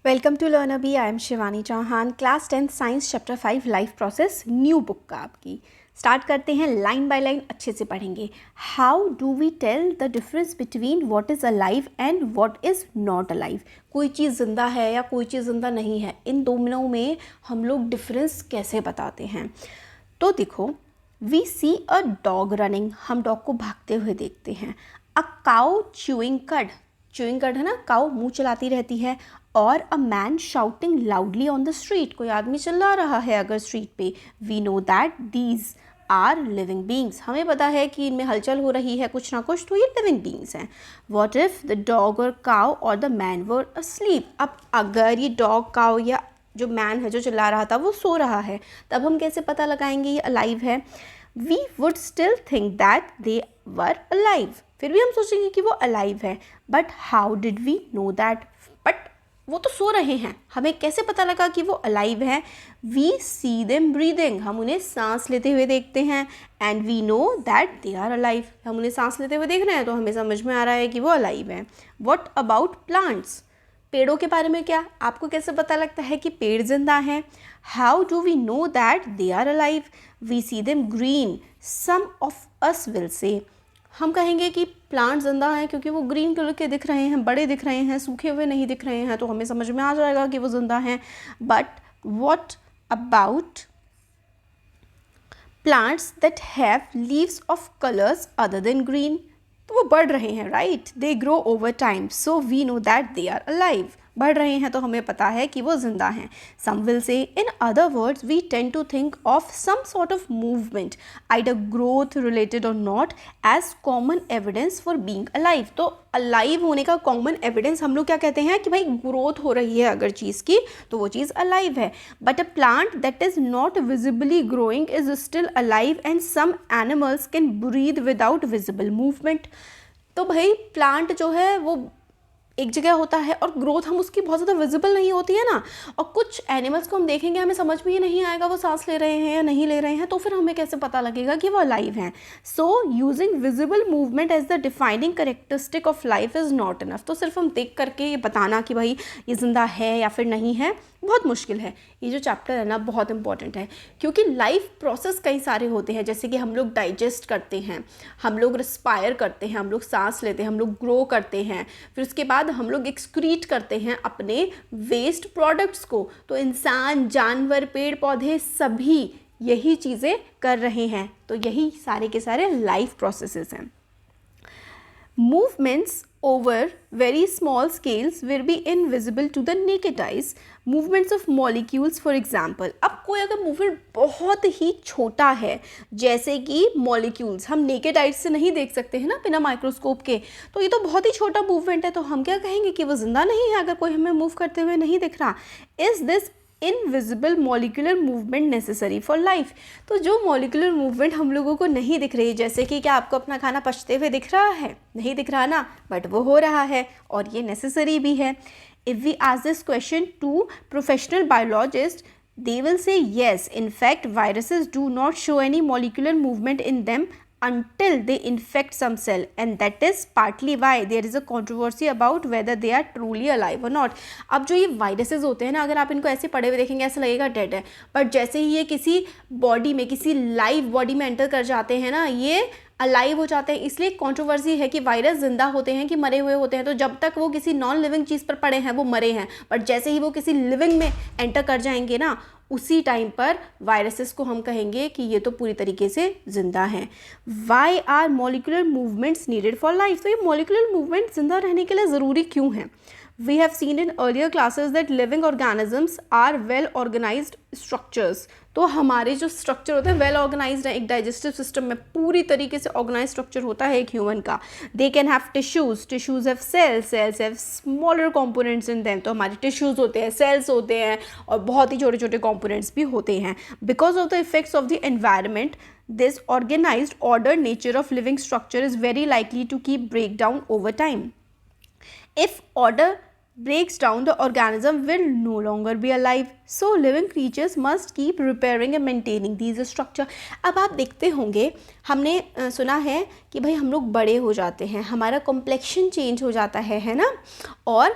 Welcome to learn अभी। I am Shivani Chauhan, class 10 science chapter 5 life process, new book का आपकी। Start करते हैं, लाइन बाय लाइन अच्छे से पढ़ेंगे। How do we tell the difference between what is alive and what is not alive. कोई चीज़ जिंदा है या कोई चीज़ जिंदा नहीं है, इन दोनों में हम लोग डिफरेंस कैसे बताते हैं। तो देखो, we see a dog running, हम डॉग को भागते हुए देखते हैं। A cow chewing cud, chewing cud है ना, काउ मुंह चलाती रहती है। और a man shouting loudly on the street, कोई आदमी चिल्ला रहा है अगर स्ट्रीट पे। We know that these are living beings, हमें पता है कि इनमें हलचल हो रही है कुछ ना कुछ, तो ये लिविंग बींग्स हैं। वॉट इफ द डॉग और काउ और द मैन वर अस्लीप, अब अगर ये डॉग, काउ या जो मैन है जो चिल्ला रहा था वो सो रहा है, तब हम कैसे पता लगाएंगे ये अलाइव है। We would still think that they were alive, फिर भी हम सोचेंगे कि वो अलाइव है। But how did we know that, but वो तो सो रहे हैं, हमें कैसे पता लगा कि वो अलाइव है। वी सी देम ब्रीदिंग, हम उन्हें सांस लेते हुए देखते हैं। And we know that they are alive, हम उन्हें सांस लेते हुए देख रहे हैं तो हमें समझ में आ रहा है कि वो अलाइव है। वॉट अबाउट प्लांट्स, पेड़ों के बारे में क्या, आपको कैसे पता लगता है कि पेड़ जिंदा हैं। How do we know that they are alive, we see them green, some of us will say, हम कहेंगे कि प्लांट जिंदा हैं क्योंकि वो ग्रीन कलर के दिख रहे हैं, बड़े दिख रहे हैं, सूखे हुए नहीं दिख रहे हैं, तो हमें समझ में आ जाएगा कि वो जिंदा हैं। But what about plants that have leaves of colours other than green, तो वो बढ़ रहे हैं, right, they grow over time, so we know that they are alive, बढ़ रहे हैं तो हमें पता है कि वो जिंदा हैं। Some will say, in other words we tend to think of some sort of movement, either growth related or not, as common evidence for being alive. तो अलाइव होने का कॉमन एविडेंस हम लोग क्या कहते हैं कि भाई ग्रोथ हो रही है अगर चीज़ की तो वो चीज़ अलाइव है। But a plant that is not visibly growing is still alive and some animals can breathe without visible movement. तो भाई प्लांट जो है वो एक जगह होता है और ग्रोथ हम उसकी बहुत ज़्यादा विजिबल नहीं होती है ना, और कुछ एनिमल्स को हम देखेंगे हमें समझ में ही नहीं आएगा वो सांस ले रहे हैं या नहीं ले रहे हैं, तो फिर हमें कैसे पता लगेगा कि वो अलाइव हैं। So using visible movement as the defining characteristic of life is not enough, तो सिर्फ हम देख करके ये बताना कि भाई ये जिंदा है या फिर नहीं है बहुत मुश्किल है। ये जो चैप्टर है ना बहुत इंपॉर्टेंट है, क्योंकि लाइफ प्रोसेस कई सारे होते हैं, जैसे कि हम लोग डाइजेस्ट करते हैं, हम लोग रिस्पायर करते हैं, हम लोग सांस लेते हैं, हम लोग ग्रो करते हैं, फिर उसके बाद हम लोग एक्सक्रीट करते हैं अपने वेस्ट प्रोडक्ट्स को। तो इंसान, जानवर, पेड़ पौधे सभी यही चीज़ें कर रहे हैं, तो यही सारे के सारे लाइफ प्रोसेसेस हैं। Movements over very small scales will be invisible to the naked eyes. Movements of molecules for example, अब कोई अगर मूवमेंट बहुत ही छोटा है जैसे कि मॉलिक्यूल्स, हम नेकेड आइज से नहीं देख सकते हैं ना बिना माइक्रोस्कोप के, तो ये तो बहुत ही छोटा मूवमेंट है, तो हम क्या कहेंगे कि वो जिंदा नहीं है अगर कोई हमें मूव करते हुए नहीं दिख रहा। Is this invisible molecular movement necessary for life, तो जो मॉलिकुलर मूवमेंट हम लोगों को नहीं दिख रही, जैसे कि क्या आपको अपना खाना पचते हुए दिख रहा है, नहीं दिख रहा ना, बट वो हो रहा है और ये नेसेसरी भी है। If we ask this question to professional biologist, they will say yes, in fact viruses do not show any molecular movement in them until they infect some cell, and that is partly why there is a controversy about whether they are truly alive or not. अब जो ये viruses होते हैं ना, अगर आप इनको ऐसे पड़े हुए देखेंगे ऐसा लगेगा डेड है, बट जैसे ही ये किसी बॉडी में, किसी लाइव बॉडी में एंटर कर जाते हैं ना, ये अलाइव हो जाते हैं। इसलिए कंट्रोवर्सी है कि वायरस जिंदा होते हैं कि मरे हुए होते हैं, तो जब तक वो किसी नॉन लिविंग चीज़ पर पड़े हैं वो मरे हैं, बट जैसे ही वो किसी लिविंग में एंटर कर जाएंगे ना, उसी टाइम पर वायरसेस को हम कहेंगे कि ये तो पूरी तरीके से जिंदा हैं। Why are molecular movements needed for life, तो ये मॉलिकुलर मूवमेंट जिंदा रहने के लिए ज़रूरी क्यों हैं। We have seen in earlier classes that living organisms are well organized structures, तो हमारे जो स्ट्रक्चर होते हैं वेल ऑर्गेनाइज्ड है, एक डाइजेस्टिव सिस्टम में पूरी तरीके से ऑर्गेनाइज स्ट्रक्चर होता है एक ह्यूमन का। They can have tissues, tissues have cells, cells have smaller components in them, तो हमारे टिश्यूज होते हैं, सेल्स होते हैं और बहुत ही छोटे छोटे कंपोनेंट्स भी होते हैं। Because of the effects of the environment, this organized ordered nature of living structure is very likely to keep breakdown over time. If order breaks down, the organism will no longer be alive, so living creatures must keep repairing and maintaining these structure. अब आप देखते होंगे, हमने सुना है कि भाई हम लोग बड़े हो जाते हैं, हमारा कॉम्प्लेक्शन चेंज हो जाता है ना, और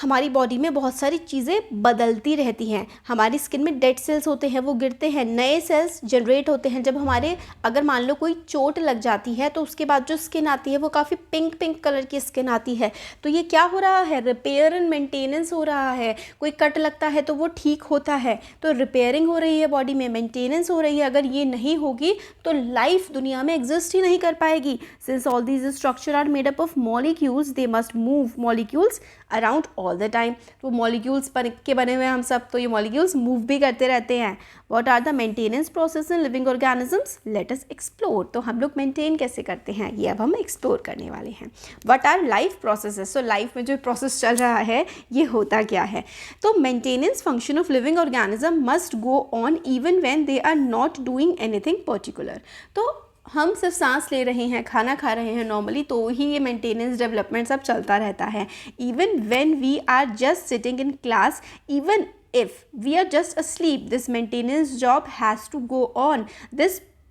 हमारी बॉडी में बहुत सारी चीज़ें बदलती रहती हैं। हमारी स्किन में डेड सेल्स होते हैं, वो गिरते हैं, नए सेल्स जनरेट होते हैं। जब हमारे अगर मान लो कोई चोट लग जाती है तो उसके बाद जो स्किन आती है वो काफ़ी पिंक पिंक कलर की स्किन आती है। तो ये क्या हो रहा है, रिपेयर एंड मेंटेनेंस हो रहा है। कोई कट लगता है तो वो ठीक होता है, तो रिपेयरिंग हो रही है बॉडी में, मेंटेनेंस हो रही है। अगर ये नहीं होगी तो लाइफ दुनिया में एग्जिस्ट ही नहीं कर पाएगी। Since all these structure are made up of molecules, they must move molecules around all the time. तो मॉलिक्यूल्स के बने हुए हम सब, तो ये मॉलिक्यूल्स मूव भी करते रहते हैं। What are the maintenance process in living organisms, let us explore. तो हम लोग मेंटेन कैसे करते हैं ये अब हम एक्सप्लोर करने वाले हैं। What our life processes, so life में जो प्रोसेस चल रहा है ये होता क्या है। तो maintenance function of living organism must go on even when they are not doing anything particular. तो हम सिर्फ सांस ले रहे हैं, खाना खा रहे हैं नॉर्मली, तो ही ये मेंटेनेंस डेवलपमेंट सब चलता रहता है। Even when we are just sitting in class, even if we are just asleep, this maintenance job has to go on.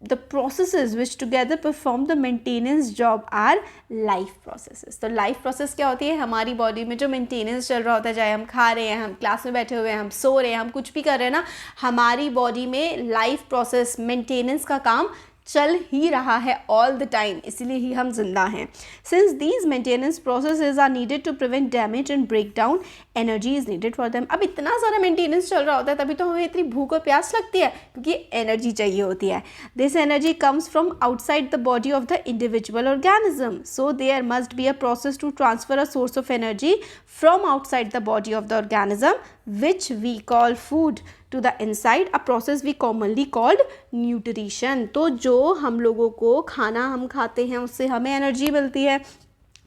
The processes which together perform the maintenance job are life processes. तो life process क्या होती है, हमारी body में जो maintenance चल रहा होता है, चाहे हम खा रहे हैं, हम क्लास में बैठे हुए हैं, हम सो रहे हैं, हम कुछ भी कर रहे हैं ना, हमारी बॉडी में लाइफ प्रोसेस मेंटेनेंस का काम चल ही रहा है ऑल द टाइम, इसलिए ही हम जिंदा हैं। Since these maintenance processes are needed to prevent damage and break down, energy is needed for them. अब इतना सारा मेंटेनेंस चल रहा होता है तभी तो हमें इतनी भूख और प्यास लगती है, क्योंकि एनर्जी चाहिए होती है। This energy comes from outside the body of the individual organism, so there must be a process to transfer a source of energy from outside the body of the organism which we call food to the inside, a process we commonly called nutrition। तो जो हम लोगों को खाना हम खाते हैं उससे हमें एनर्जी मिलती है,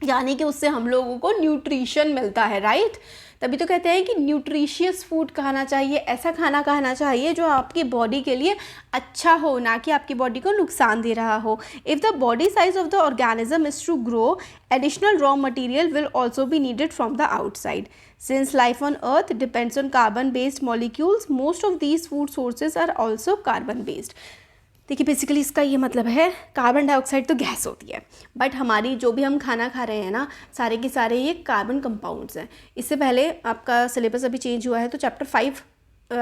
यानी कि उससे हम लोगों को न्यूट्रिशन मिलता है, राइट। तभी तो कहते हैं कि न्यूट्रिशियस फूड खाना चाहिए, ऐसा खाना खाना चाहिए जो आपकी बॉडी के लिए अच्छा हो, ना कि आपकी बॉडी को नुकसान दे रहा हो। If the body size of the organism is to grow, additional raw material will also be needed from the outside. Since life on earth depends on carbon based molecules, most of these food sources are also carbon based। देखिए basically इसका ये मतलब है, carbon dioxide तो gas होती है, but हमारी जो भी हम खाना खा रहे हैं ना, सारे के सारे ये कार्बन कंपाउंड्स हैं। इससे पहले आपका सिलेबस अभी चेंज हुआ है, तो चैप्टर 5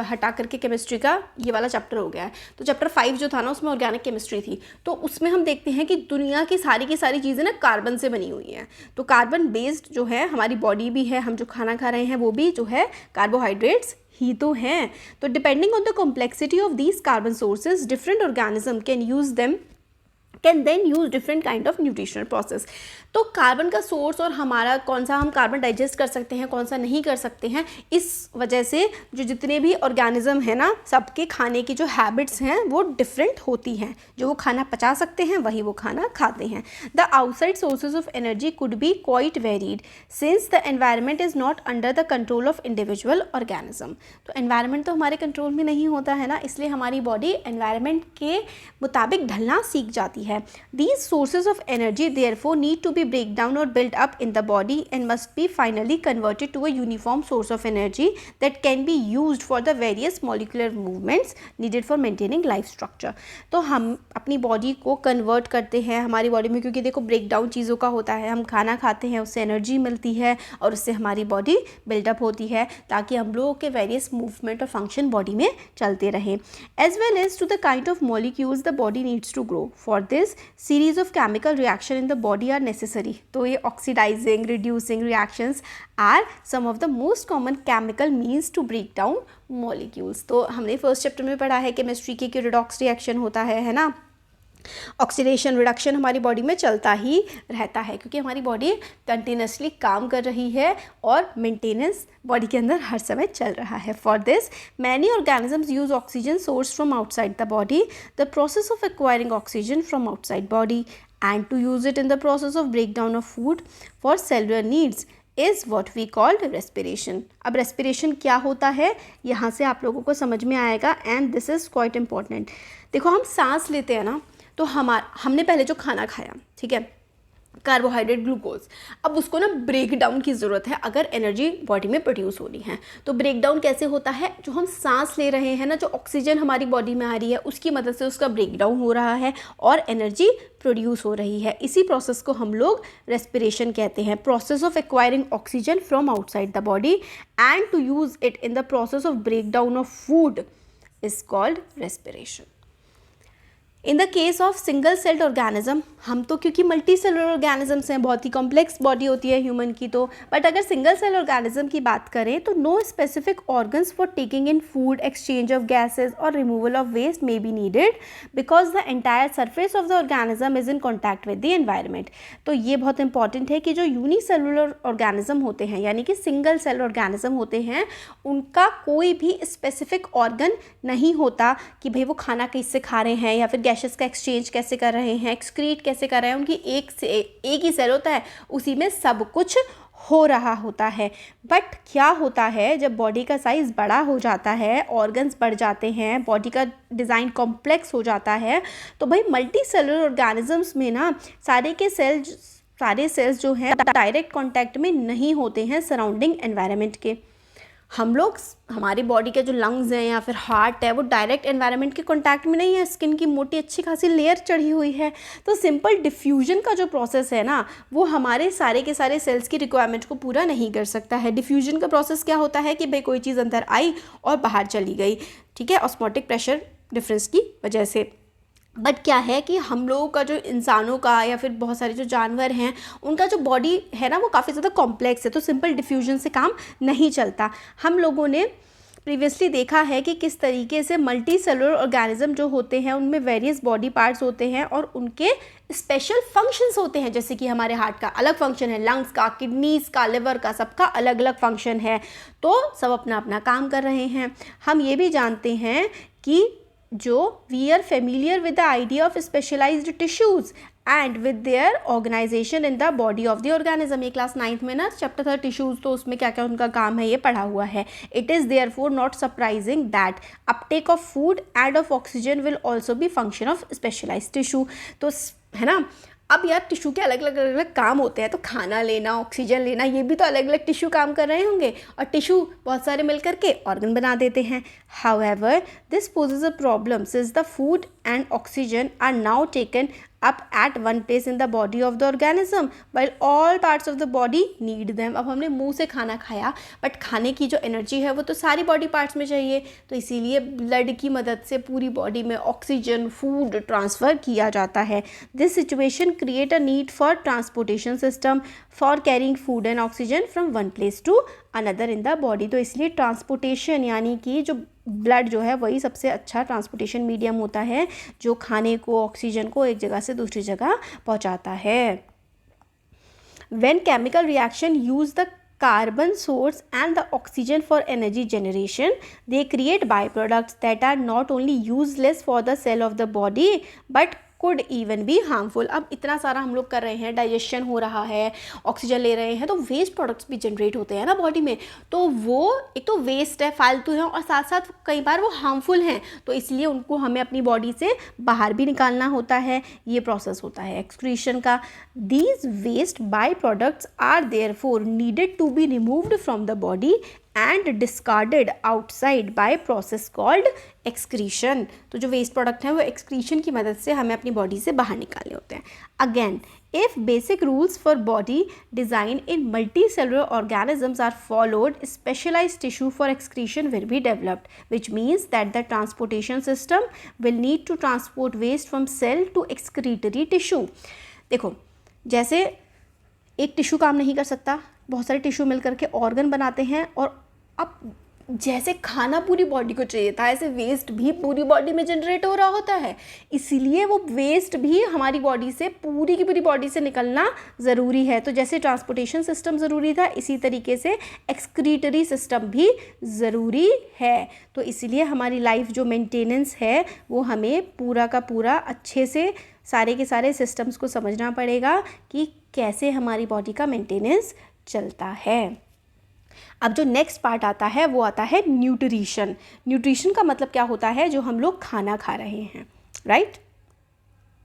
हटा करके केमिस्ट्री का ये वाला चैप्टर हो गया है। तो चैप्टर 5 जो था ना उसमें ऑर्गेनिक केमिस्ट्री थी, तो उसमें हम देखते हैं कि दुनिया की सारी चीज़ें ना कार्बन से बनी हुई हैं। तो कार्बन बेस्ड जो है हमारी बॉडी भी है, हम जो खाना खा रहे हैं वो भी जो है कार्बोहाइड्रेट्स ही तो हैं। तो depending on the complexity of these carbon sources, different organism can then use different kind of nutritional process. तो कार्बन का सोर्स और हमारा कौन सा हम कार्बन डाइजेस्ट कर सकते हैं, कौन सा नहीं कर सकते हैं, इस वजह से जो जितने भी ऑर्गेनिज्म है ना, सबके खाने की जो हैबिट्स हैं वो डिफरेंट होती हैं। जो वो खाना पचा सकते हैं वही वो खाना खाते हैं। The outside sources of energy could be quite varied since the environment is not under the control of individual organism. तो एनवायरनमेंट तो हमारे कंट्रोल में नहीं होता है ना, इसलिए हमारी बॉडी एनवायरनमेंट के मुताबिक ढलना सीख जाती है। These sources of energy therefore need to be break down or built up in the body and must be finally converted to a uniform source of energy that can be used for the various molecular movements needed for maintaining life structure। तो हम अपनी body को convert करते हैं हमारी body में, क्योंकि देखो ब्रेक डाउन चीज़ों का होता है, हम खाना खाते हैं उससे एनर्जी मिलती है और उससे हमारी बॉडी बिल्डअप होती है, ताकि हम लोगों के वेरियस मूवमेंट और फंक्शन बॉडी में चलते रहें। As well as to the kind of molecules the body needs to grow, for this series of chemical reaction in the body are necessary। तो ये oxidizing, reducing reactions are some of the most common chemical means to break down molecules। तो हमने first chapter में पढ़ा है chemistry की कि redox reaction होता है ना, ऑक्सीडेशन रिडक्शन हमारी बॉडी में चलता ही रहता है, क्योंकि हमारी बॉडी कंटिन्यूसली काम कर रही है और मेंटेनेंस बॉडी के अंदर हर समय चल रहा है। For this many organisms use oxygen source from outside the body, the process of acquiring oxygen from outside body and to use it in the process of break down of food for cellular needs is what we called respiration. अब respiration क्या होता है यहाँ से आप लोगों को समझ में आएगा, and this is quite important. देखो हम सांस लेते हैं ना, तो हमने पहले जो खाना खाया, ठीक है, कार्बोहाइड्रेट, ग्लूकोज। अब उसको ना ब्रेक डाउन की ज़रूरत है अगर एनर्जी बॉडी में प्रोड्यूस होनी है। तो ब्रेक डाउन कैसे होता है, जो हम सांस ले रहे हैं ना, जो ऑक्सीजन हमारी बॉडी में आ रही है उसकी मदद से उसका ब्रेक डाउन हो रहा है और एनर्जी प्रोड्यूस हो रही है। इसी प्रोसेस को हम लोग रेस्पिरेशन कहते हैं। Process of acquiring oxygen from outside the body and to use it in the process of break down of food is called respiration. In the case of single celled organism, हम तो क्योंकि multi cellular organisms हैं, बहुत ही complex body होती है human की, तो but अगर सिंगल सेल ऑर्गेनिज्म की बात करें तो no specific organs for taking in food, exchange of gases और removal of waste may be needed because the entire surface of the organism is in contact with the environment. तो ये बहुत important है कि जो यूनिसेलुलर ऑर्गेनिज्म होते हैं, यानी कि सिंगल सेल ऑर्गेनिज्म होते हैं, उनका कोई भी स्पेसिफिक ऑर्गन नहीं होता कि भाई वो खाना किससे खा रहे हैं या फिर गैसेस का एक्सचेंज कैसे कर रहे हैं, एक्सक्रीट कैसे कर रहे हैं। उनकी एक ही सेल होता है, उसी में सब कुछ हो रहा होता है। बट क्या होता है, जब बॉडी का साइज़ बड़ा हो जाता है, ऑर्गन्स बढ़ जाते हैं, बॉडी का डिज़ाइन कॉम्प्लेक्स हो जाता है, तो भाई मल्टी सेलुलर ऑर्गेनिजम्स में ना सारे सेल्स जो हैं डायरेक्ट कांटेक्ट में नहीं होते हैं सराउंडिंग एनवायरनमेंट के। हम लोग, हमारी बॉडी के जो लंग्स हैं या फिर हार्ट है, वो डायरेक्ट एनवायरनमेंट के कांटेक्ट में नहीं है, स्किन की मोटी अच्छी खासी लेयर चढ़ी हुई है। तो सिंपल डिफ्यूजन का जो प्रोसेस है ना, वो हमारे सारे के सारे सेल्स की रिक्वायरमेंट को पूरा नहीं कर सकता है। डिफ्यूजन का प्रोसेस क्या होता है कि भाई कोई चीज़ अंदर आई और बाहर चली गई, ठीक है, ऑस्मोटिक प्रेशर डिफरेंस की वजह से। बट क्या है कि हम लोगों का, जो इंसानों का या फिर बहुत सारे जो जानवर हैं, उनका जो बॉडी है ना वो काफ़ी ज़्यादा कॉम्प्लेक्स है, तो सिंपल डिफ्यूजन से काम नहीं चलता। हम लोगों ने प्रीवियसली देखा है कि किस तरीके से मल्टी सेलुलर ऑर्गेनिज्म जो होते हैं उनमें वेरियस बॉडी पार्ट्स होते हैं और उनके स्पेशल फंक्शंस होते हैं। जैसे कि हमारे हार्ट का अलग फंक्शन है, लंग्स का, किडनीज का, लिवर का, सबका अलग अलग फंक्शन है। तो सब अपना अपना काम कर रहे हैं। हम ये भी जानते हैं कि जो we are familiar with the idea of specialised tissues and with their organisation in the body of the organism. ये क्लास 9th में ना चैप्टर था टिश्यूज़, तो उसमें क्या क्या उनका काम है ये पढ़ा हुआ है। It is therefore not surprising that uptake of food and of oxygen will also be function of specialised tissue. तो है ना, अब यार टिश्यू के अलग अलग काम होते हैं, तो खाना लेना, ऑक्सीजन लेना, ये भी तो अलग अलग टिश्यू काम कर रहे होंगे, और टिश्यू बहुत सारे मिल करके ऑर्गन बना देते हैं। However this poses a problem since the food and oxygen are now taken up at one place in the body of the organism while all parts of the body need them। अब हमने मुंह से खाना खाया, but खाने की जो energy है वो तो सारी बॉडी पार्ट्स में चाहिए, तो इसीलिए ब्लड की मदद से पूरी बॉडी में ऑक्सीजन, फूड ट्रांसफ़र किया जाता है। This situation create a need for transportation system for carrying food and oxygen from one place to another in the body. तो इसलिए ट्रांसपोर्टेशन, यानी कि जो ब्लड जो है वही सबसे अच्छा ट्रांसपोर्टेशन मीडियम होता है, जो खाने को, ऑक्सीजन को एक जगह से दूसरी जगह पहुंचाता है। When chemical reaction use the carbon source and the oxygen for energy generation, they create byproducts that are not only useless for the cell of the body but could even be harmful। अब इतना सारा हम लोग कर रहे हैं, digestion हो रहा है, ऑक्सीजन ले रहे हैं, तो वेस्ट प्रोडक्ट्स भी जनरेट होते हैं ना बॉडी में, तो वो एक तो वेस्ट है, फालतू है, और साथ साथ कई बार वो हार्मफुल हैं, तो इसलिए उनको हमें अपनी बॉडी से बाहर भी निकालना होता है। ये प्रोसेस होता है एक्सक्रीशन का। These waste by products are therefore needed to be removed from the body and discarded outside by process called excretion। तो जो वेस्ट प्रोडक्ट हैं वो एक्सक्रीशन की मदद से हमें अपनी बॉडी से बाहर निकालने होते हैं। Again, if basic rules for body design in multicellular organisms are followed, specialized tissue for excretion will be developed, which means that the transportation system will need to transport waste from cell to excretory tissue। देखो, जैसे एक tissue काम नहीं कर सकता, बहुत सारे tissue मिल करके ऑर्गन बनाते हैं, और अब जैसे खाना पूरी बॉडी को चाहिए था, ऐसे वेस्ट भी पूरी बॉडी में जनरेट हो रहा होता है, इसीलिए वो वेस्ट भी हमारी बॉडी से, पूरी की पूरी बॉडी से निकलना ज़रूरी है। तो जैसे ट्रांसपोर्टेशन सिस्टम ज़रूरी था, इसी तरीके से एक्सक्रीटरी सिस्टम भी ज़रूरी है। तो इसीलिए हमारी लाइफ जो मेंटेनेंस है वो हमें पूरा का पूरा अच्छे से सारे के सारे सिस्टम्स को समझना पड़ेगा कि कैसे हमारी बॉडी का मेंटेनेंस चलता है। अब जो नेक्स्ट पार्ट आता है वो आता है न्यूट्रिशन। न्यूट्रिशन का मतलब क्या होता है, जो हम लोग खाना खा रहे हैं, राइट।